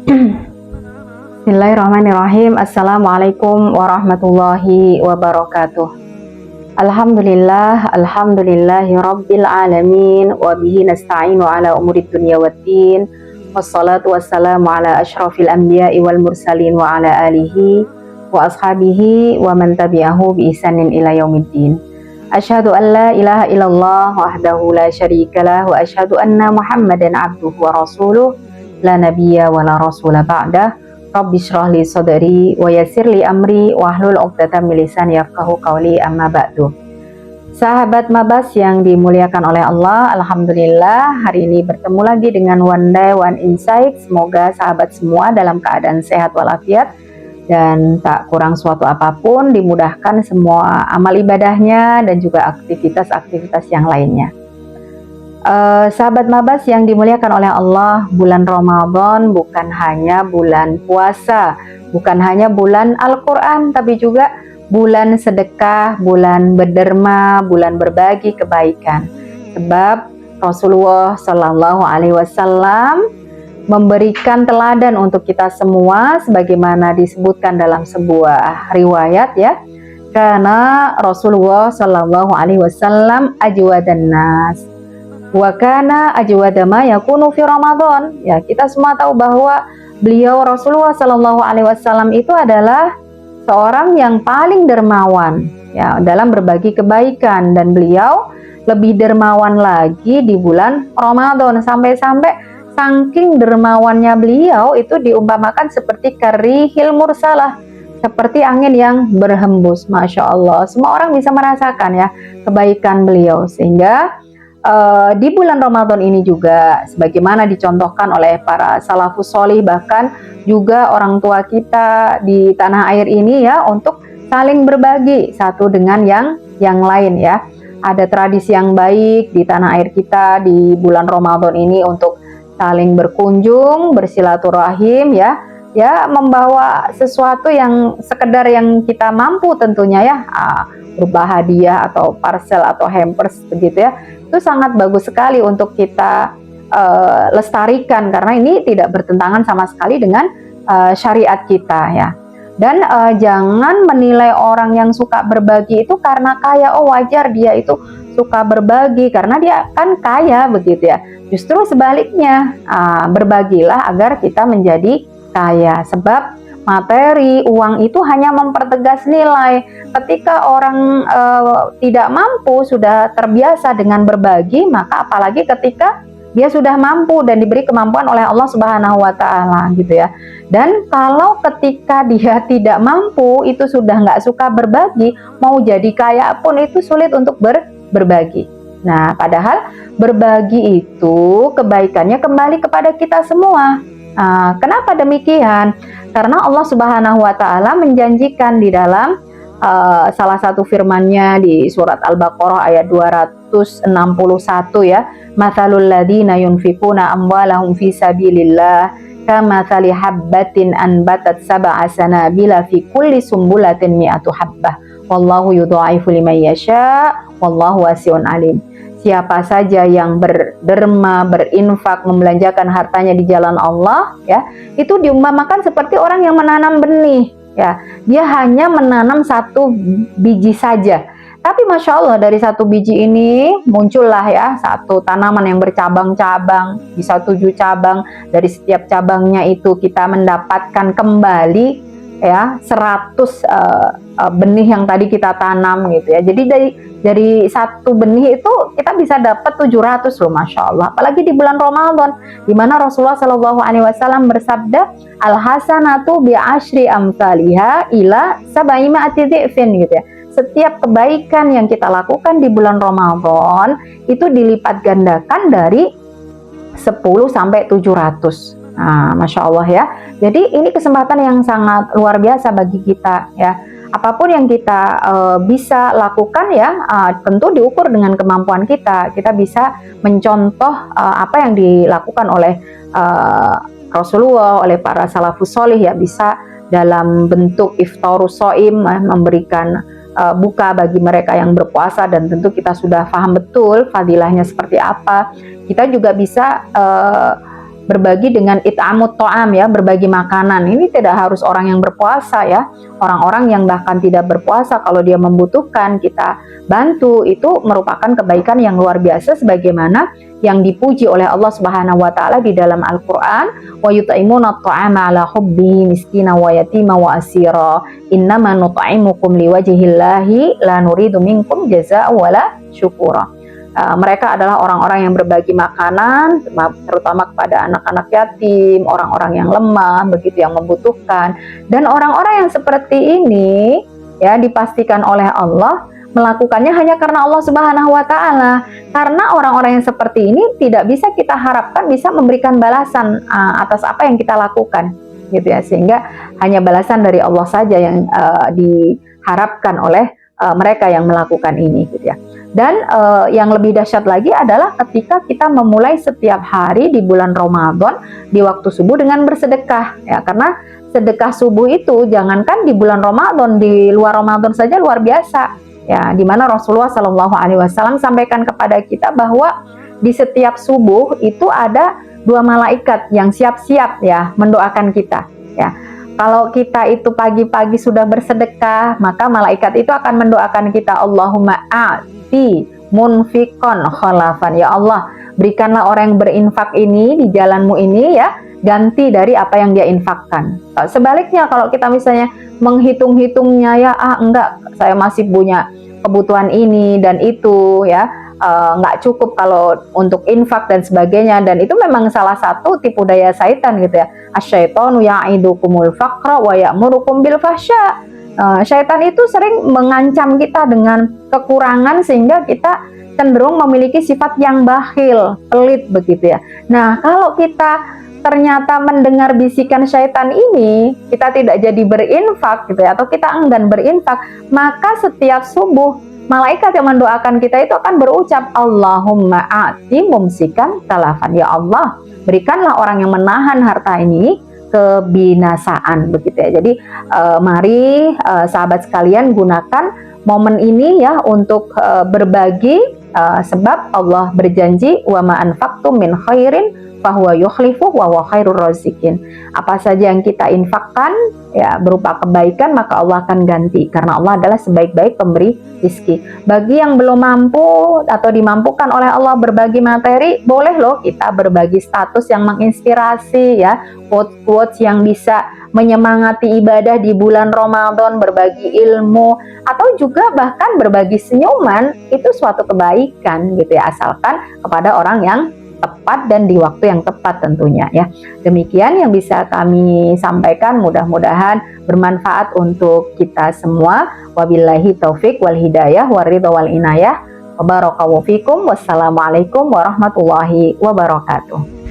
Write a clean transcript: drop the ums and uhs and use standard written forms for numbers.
Bismillahirrahmanirrahim. Assalamualaikum warahmatullahi wabarakatuh. Alhamdulillahi rabbil alamin. Wabihi nasta'inu ala umurid dunya waddin. Wassalatu wassalamu ala ashrafil anbiya'i wal mursalin wa ala alihi wa ashabihi wa man tabi'ahu bi ihsanin ila yaumiddin. Asyhadu an la ilaha illallah wahdahu la syarikalah wa asyhadu anna Muhammadan abduhu wa rasuluh la nabiyya wa la rasula ba'dah. Rabbi shrah li sadri wa yassir li amri wahlul 'uqdatam min lisani yafqahu qawli, amma ba'du. Sahabat Mabas yang dimuliakan oleh Allah, alhamdulillah hari ini bertemu lagi dengan One Day One Insight. Semoga sahabat semua dalam keadaan sehat walafiat dan tak kurang suatu apapun, dimudahkan semua amal ibadahnya dan juga aktivitas-aktivitas yang lainnya. Sahabat Mabas yang dimuliakan oleh Allah, bulan Ramadan bukan hanya bulan puasa, bukan hanya bulan Al-Quran, tapi juga bulan sedekah, bulan berderma, bulan berbagi kebaikan. Sebab Rasulullah Shallallahu Alaihi Wasallam memberikan teladan untuk kita semua, sebagaimana disebutkan dalam sebuah riwayat ya. Karena Rasulullah Shallallahu Alaihi Wasallam ajwadan nas. Wa kana ajwada ma yakunu fi Ramadan. Ya, kita semua tahu bahwa beliau Rasulullah Shallallahu Alaihi Wasallam itu adalah seorang yang paling dermawan ya dalam berbagi kebaikan, dan beliau lebih dermawan lagi di bulan Ramadan, sampai-sampai saking dermawannya beliau itu diumpamakan seperti karihil mursalah, seperti angin yang berhembus. Masya Allah, semua orang bisa merasakan ya kebaikan beliau. Sehingga di bulan Ramadan ini juga sebagaimana dicontohkan oleh para salafus sholih, bahkan juga orang tua kita di tanah air ini ya, untuk saling berbagi satu dengan yang lain ya. Ada tradisi yang baik di tanah air kita di bulan Ramadan ini untuk saling berkunjung, bersilaturahim ya, membawa sesuatu yang sekedar yang kita mampu tentunya ya, berupa hadiah atau parcel atau hampers begitu ya. Itu sangat bagus sekali untuk kita lestarikan, karena ini tidak bertentangan sama sekali dengan syariat kita ya. Dan jangan menilai orang yang suka berbagi itu karena kaya, oh wajar dia itu suka berbagi karena dia kan kaya begitu ya. Justru sebaliknya, berbagilah agar kita menjadi kaya. Sebab materi, uang itu hanya mempertegas nilai. Ketika orang tidak mampu, sudah terbiasa dengan berbagi, maka apalagi ketika dia sudah mampu dan diberi kemampuan oleh Allah Subhanahu wa Ta'ala gitu ya. Dan kalau ketika dia tidak mampu, itu sudah nggak suka berbagi, mau jadi kaya pun itu sulit untuk berbagi. Nah, padahal berbagi itu kebaikannya kembali kepada kita semua. Kenapa demikian? Karena Allah Subhanahu wa Ta'ala menjanjikan di dalam salah satu firman-Nya di surat Al-Baqarah ayat 261 ya, matsalul ladzina yunfikuna amwalahum fi sabilillah kamatsali habbatin anbatat sab'a sanabila fi kulli sumbulatin mi'atu habbah wallahu yudha'ifu liman yasha wallahu wasi'un alim. Siapa saja yang berderma, berinfak, membelanjakan hartanya di jalan Allah ya, itu diumpamakan seperti orang yang menanam benih ya. Dia hanya menanam satu biji saja, tapi Masya Allah dari satu biji ini muncullah ya satu tanaman yang bercabang-cabang, bisa 7 cabang. Dari setiap cabangnya itu kita mendapatkan kembali ya 100 benih yang tadi kita tanam gitu ya. Jadi dari satu benih itu kita bisa dapat 700 loh, Masya Allah. Apalagi di bulan Ramadan, di mana Rasulullah Shallallahu Alaihi Wasallam bersabda, al hasanatu bi asyri amsalihha ila sab'i mi'ati dhifin gitu ya. Setiap kebaikan yang kita lakukan di bulan Ramadan itu dilipat gandakan dari 10 sampai 700. Nah, Masya Allah ya. Jadi ini kesempatan yang sangat luar biasa bagi kita ya. Apapun yang kita bisa lakukan ya, tentu diukur dengan kemampuan kita. Kita bisa mencontoh apa yang dilakukan oleh Rasulullah, oleh para salafus sholih ya, bisa dalam bentuk iftarus shaim, memberikan buka bagi mereka yang berpuasa, dan tentu kita sudah paham betul fadilahnya seperti apa. Kita juga bisa berbagi dengan it'amut ta'am ya, berbagi makanan. Ini tidak harus orang yang berpuasa ya. Orang-orang yang bahkan tidak berpuasa, kalau dia membutuhkan kita bantu, itu merupakan kebaikan yang luar biasa sebagaimana yang dipuji oleh Allah Subhanahu wa taala di dalam Al-Qur'an, wa yut'imuna at'ama 'ala hubbihi miskina wa yatima wa asira innama nut'imukum liwajhillahi la nuridu minkum jazaa'a wala syukura. Mereka adalah orang-orang yang berbagi makanan terutama kepada anak-anak yatim, orang-orang yang lemah, begitu yang membutuhkan. Dan orang-orang yang seperti ini ya dipastikan oleh Allah melakukannya hanya karena Allah Subhanahu wa taala. Karena orang-orang yang seperti ini tidak bisa kita harapkan bisa memberikan balasan atas apa yang kita lakukan, gitu ya. Sehingga hanya balasan dari Allah saja yang diharapkan oleh mereka yang melakukan ini, gitu ya. Dan yang lebih dahsyat lagi adalah ketika kita memulai setiap hari di bulan Ramadan di waktu subuh dengan bersedekah, ya. Karena sedekah subuh itu jangankan di bulan Ramadan, di luar Ramadan saja luar biasa. Ya, di mana Rasulullah Shallallahu Alaihi Wasallam sampaikan kepada kita bahwa di setiap subuh itu ada 2 malaikat yang siap-siap ya mendoakan kita. Ya, kalau kita itu pagi-pagi sudah bersedekah, maka malaikat itu akan mendoakan kita, Allahumma a'ti munfiqon khalafan. Ya Allah, berikanlah orang yang berinfak ini di jalanmu ini ya, ganti dari apa yang dia infakkan. Sebaliknya kalau kita misalnya menghitung-hitungnya ya, enggak, saya masih punya kebutuhan ini dan itu ya, nggak cukup kalau untuk infak dan sebagainya, dan itu memang salah satu tipu daya syaitan, gitu ya. Asyaitonu ya'idukumul faqra wa ya'murukum bil fahsya. Syaitan itu sering mengancam kita dengan kekurangan sehingga kita cenderung memiliki sifat yang bakhil, pelit, begitu ya. Nah, kalau kita ternyata mendengar bisikan syaitan ini, kita tidak jadi berinfak, gitu ya, atau kita enggan berinfak, maka setiap subuh malaikat yang mendoakan kita itu akan berucap, Allahumma a'ti mumsikan talafan. Ya Allah, berikanlah orang yang menahan harta ini kebinasaan, begitu ya. Jadi mari sahabat sekalian, gunakan momen ini ya untuk berbagi, sebab Allah berjanji, wa ma anfaqtum min khairin fahuwa yukhlifu wa huwa khairur razikin. Apa saja yang kita infakkan ya berupa kebaikan, maka Allah akan ganti, karena Allah adalah sebaik-baik pemberi rezeki. Bagi yang belum mampu atau dimampukan oleh Allah berbagi materi, boleh loh kita berbagi status yang menginspirasi ya, quotes-quotes yang bisa menyemangati ibadah di bulan Ramadan, berbagi ilmu, atau juga bahkan berbagi senyuman, itu suatu kebaikan, gitu ya, asalkan kepada orang yang tepat dan di waktu yang tepat tentunya ya. Demikian yang bisa kami sampaikan, mudah-mudahan bermanfaat untuk kita semua. Wabillahi taufik wal hidayah waridho wal inayah. Wa barakallahu fikum. Wassalamualaikum warahmatullahi wabarakatuh.